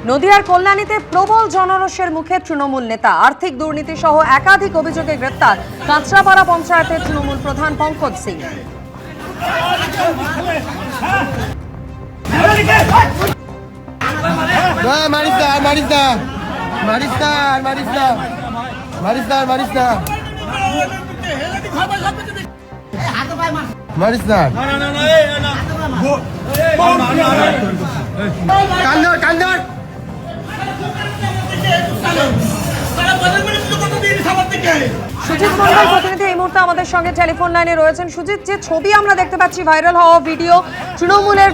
নদিয়ার কল্যাণীতে প্রবল জনরোষের মুখে তৃণমূল নেতা, আর্থিক দুর্নীতি সহ একাধিক অভিযোগে গ্রেপ্তার কাঁচরাপাড়া পঞ্চায়েতের তৃণমূল প্রধান পঙ্কজ সিং। সুজিত মন্ডল প্রতিনিধি এই মুহূর্তে আমাদের সঙ্গে টেলিফোন লাইনে রয়েছেন। সুজিত, যে ছবি আমরা দেখতে পাচ্ছি, ভাইরাল হওয়া ভিডিও, তৃণমূলের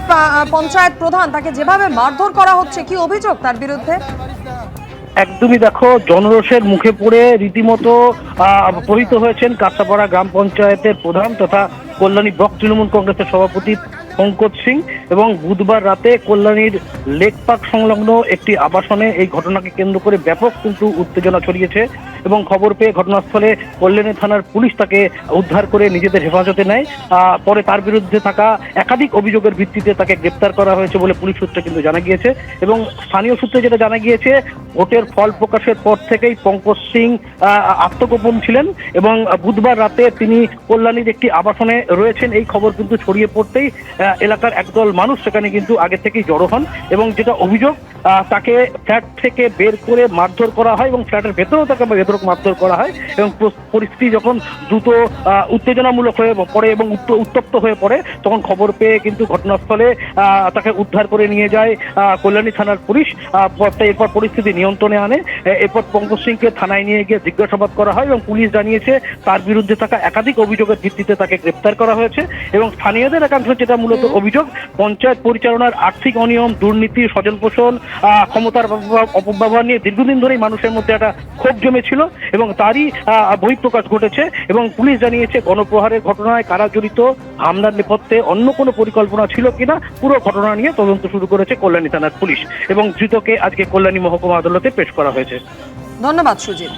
পঞ্চায়েত প্রধান, তাকে যেভাবে মারধর করা হচ্ছে, কি অভিযোগ তার বিরুদ্ধে? একদমই দেখো, জনরোষের মুখে পড়ে রীতিমতো পরিহিত হয়েছেন কাঁচরাপাড়া গ্রাম পঞ্চায়েতের প্রধান তথা কল্যাণী ব্লক তৃণমূল কংগ্রেসের সভাপতি পঙ্কজ সিং। এবং বুধবার রাতে কল্যাণীর লেক পার্ক সংলগ্ন একটি আবাসনে এই ঘটনাকে কেন্দ্র করে ব্যাপক কিন্তু উত্তেজনা ছড়িয়েছে এবং খবর পেয়ে ঘটনাস্থলে কল্যাণী থানার পুলিশ তাকে উদ্ধার করে নিজেদের হেফাজতে নেয়। পরে তার বিরুদ্ধে থাকা একাধিক অভিযোগের ভিত্তিতে তাকে গ্রেপ্তার করা হয়েছে বলে পুলিশ সূত্রে কিন্তু জানা গিয়েছে। এবং স্থানীয় সূত্রে যেটা জানা গিয়েছে, ভোটের ফল প্রকাশের পর থেকেই পঙ্কজ সিং আত্মগোপন ছিলেন এবং বুধবার রাতে তিনি কল্যাণীর একটি আবাসনে রয়েছেন এই খবর কিন্তু ছড়িয়ে পড়তেই এলাকার একদল মানুষ সেখানে কিন্তু আগে থেকেই জড়ো হন এবং যেটা অভিযোগ, তাকে ফ্ল্যাট থেকে বের করে মারধর করা হয় এবং ফ্ল্যাটের ভেতরেও তাকে বেধড়ক মারধর করা হয়। এবং পরিস্থিতি যখন দ্রুত উত্তেজনামূলক হয়ে পড়ে এবং উত্তপ্ত হয়ে পড়ে, তখন খবর পেয়ে কিন্তু ঘটনাস্থলে তাকে উদ্ধার করে নিয়ে যায় কল্যাণী থানার পুলিশ। এরপর পরিস্থিতি নিয়ন্ত্রণে আনে। এরপর পঙ্কজ সিংকে থানায় নিয়ে গিয়ে জিজ্ঞাসাবাদ করা হয় এবং পুলিশ জানিয়েছে তার বিরুদ্ধে থাকা একাধিক অভিযোগের ভিত্তিতে তাকে গ্রেপ্তার করা হয়েছে। এবং স্থানীয়দের একাংশ যেটা মূলত অভিযোগ, পঞ্চায়েত পরিচালনার আর্থিক অনিয়ম, দুর্নীতি, স্বজন পোষণ, ক্ষমতার অপব্যবহার নিয়ে দীর্ঘদিন ধরেই মানুষের মধ্যে একটা ক্ষোভ জমেছিল এবং তারই বহিঃপ্রকাশ ঘটেছে। এবং পুলিশ জানিয়েছে গণপ্রহারের ঘটনায় কারা জড়িত, হামলার নেপথ্যে অন্য কোনো পরিকল্পনা ছিল কিনা, পুরো ঘটনা নিয়ে তদন্ত শুরু করেছে কল্যাণী থানার পুলিশ এবং ধৃতকে আজকে কল্যাণী মহকুমা আদালতে পেশ করা হয়েছে। ধন্যবাদ সুজিত।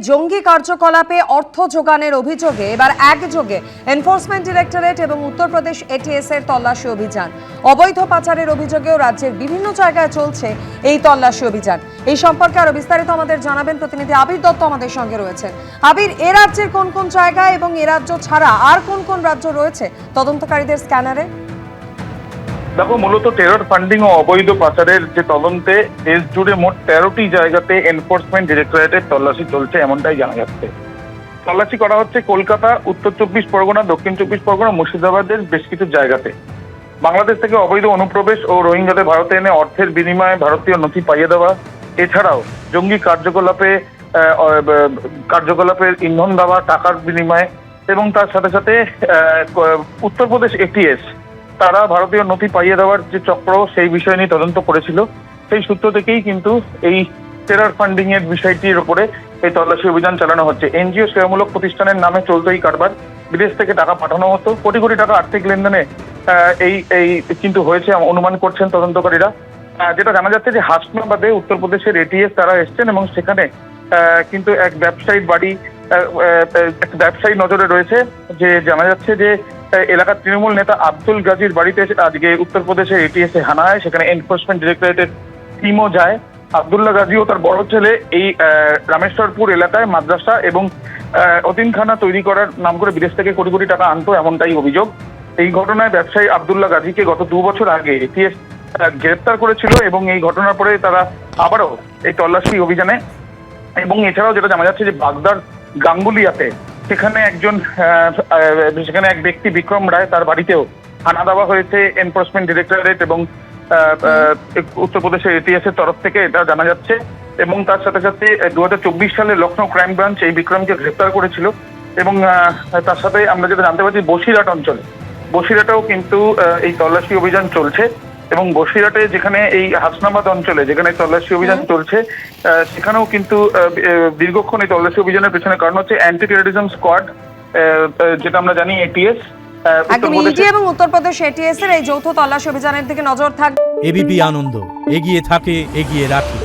জঙ্গি কার্যকলাপে অর্থ যোগানের অভিযোগে এবার একযোগে এনফোর্সমেন্ট ডিরেক্টরেট এবং উত্তরপ্রদেশ এটিএস এর তল্লাশি অভিযান। অবৈধ পাচারের অভিযোগেও রাজ্যের বিভিন্ন জায়গায় চলছে এই তল্লাশি অভিযান। এই সম্পর্কে আরো বিস্তারিত আমাদের জানাবেন প্রতিনিধি আবির দত্ত আমাদের সঙ্গে রয়েছেন। আবির, এ রাজ্যের কোন কোন জায়গায় এবং এ রাজ্য ছাড়া আর কোন কোন রাজ্য রয়েছে তদন্তকারীদের স্ক্যানারে? দেখো, মূলত টেরর ফান্ডিং ও অবৈধ পাচারের যে তদন্তে দেশ জুড়ে মোট 13টি জায়গাতে এনফোর্সমেন্ট ডিরেক্টরেটের তল্লাশি চলছে এমনটাই জানা যাচ্ছে। তল্লাশি করা হচ্ছে কলকাতা, উত্তর 24 পরগনা, দক্ষিণ 24 পরগনা, মুর্শিদাবাদের বেশ কিছু জায়গাতে। বাংলাদেশ থেকে অবৈধ অনুপ্রবেশ ও রোহিঙ্গাদের ভারতে এনে অর্থের বিনিময়ে ভারতীয় নথি পাইয়ে দেওয়া, এছাড়াও জঙ্গি কার্যকলাপের ইন্ধন দেওয়া টাকার বিনিময়ে, এবং তার সাথে সাথে উত্তরপ্রদেশ এটিএস তারা ভারতীয় নথি পাইয়ে দেওয়ার যে চক্র সেই বিষয় নিয়ে তদন্ত করেছিল। সেই সূত্র থেকেই কিন্তু এই টেরর ফান্ডিং এর বিষয়টির উপরে এই তল্লাশি অভিযান চালানো হচ্ছে। এনজিও সেবামূলক প্রতিষ্ঠানের নামে চলতো এই কারবার। বিদেশ থেকে টাকা পাঠানো হতো, কোটি কোটি টাকা আর্থিক লেনদেনে এই কিন্তু হয়েছে অনুমান করছেন তদন্তকারীরা। যেটা জানা যাচ্ছে যে হাসনাবাদে উত্তরপ্রদেশের এটিএস তারা এসছেন এবং সেখানে কিন্তু এক ব্যবসায়ীর বাড়ি, একটা ব্যবসায়ী নজরে রয়েছে। যে জানা যাচ্ছে যে এলাকার তৃণমূল নেতা আব্দুল গাজীর বাড়িতে আজকে উত্তরপ্রদেশের এটিএস এ হানা হয়। সেখানে এনফোর্সমেন্ট ডিরেক্টরেটের টিমও যায়। আব্দুল্লাহ গাজী ও তার বড় ছেলে এই রামেশ্বরপুর এলাকায় মাদ্রাসা এবং অতিমখানা তৈরি করার নাম করে বিদেশ থেকে কোটি কোটি টাকা আনতো, এমনটাই অভিযোগ। এই ঘটনায় ব্যবসায়ী আব্দুল্লাহ গাজীকে গত 2 বছর আগে এটিএস গ্রেপ্তার করেছিল এবং এই ঘটনার পরে তারা আবারও এই তল্লাশি অভিযানে। এবং এছাড়াও যেটা জানা যাচ্ছে যে বাগদার গাঙ্গুলিয়াতে সেখানে এক ব্যক্তি বিক্রম রায়, তার বাড়িতেও হানা দেওয়া হয়েছে এনফোর্সমেন্ট ডিরেক্টরেট এবং উত্তরপ্রদেশের এটিএস এর তরফ থেকে, এটা জানা যাচ্ছে। এবং তার সাথে সাথে 2024 সালে লখনৌ ক্রাইম ব্রাঞ্চ এই বিক্রমকে গ্রেপ্তার করেছিল। এবং তার সাথে আমরা যেটা জানতে পারছি, বসিরহাটেও কিন্তু এই তল্লাশি অভিযান চলছে। এবং বসিরহাটে যেখানে এই হাসনাবাদ অঞ্চলে যেখানে তল্লাশি অভিযান চলছে, সেখানেও কিন্তু দীর্ঘক্ষণ এই তল্লাশি অভিযানের পেছনে কারণ হচ্ছে অ্যান্টি টেররিজম স্কোয়াড, যেটা আমরা জানি এটিএস। এবং উত্তরপ্রদেশ এটিএস এর এই যৌথ তল্লাশি অভিযানের দিকে নজর থাকবে। এবিপি আনন্দ, এগিয়ে থাকে, এগিয়ে রাখে।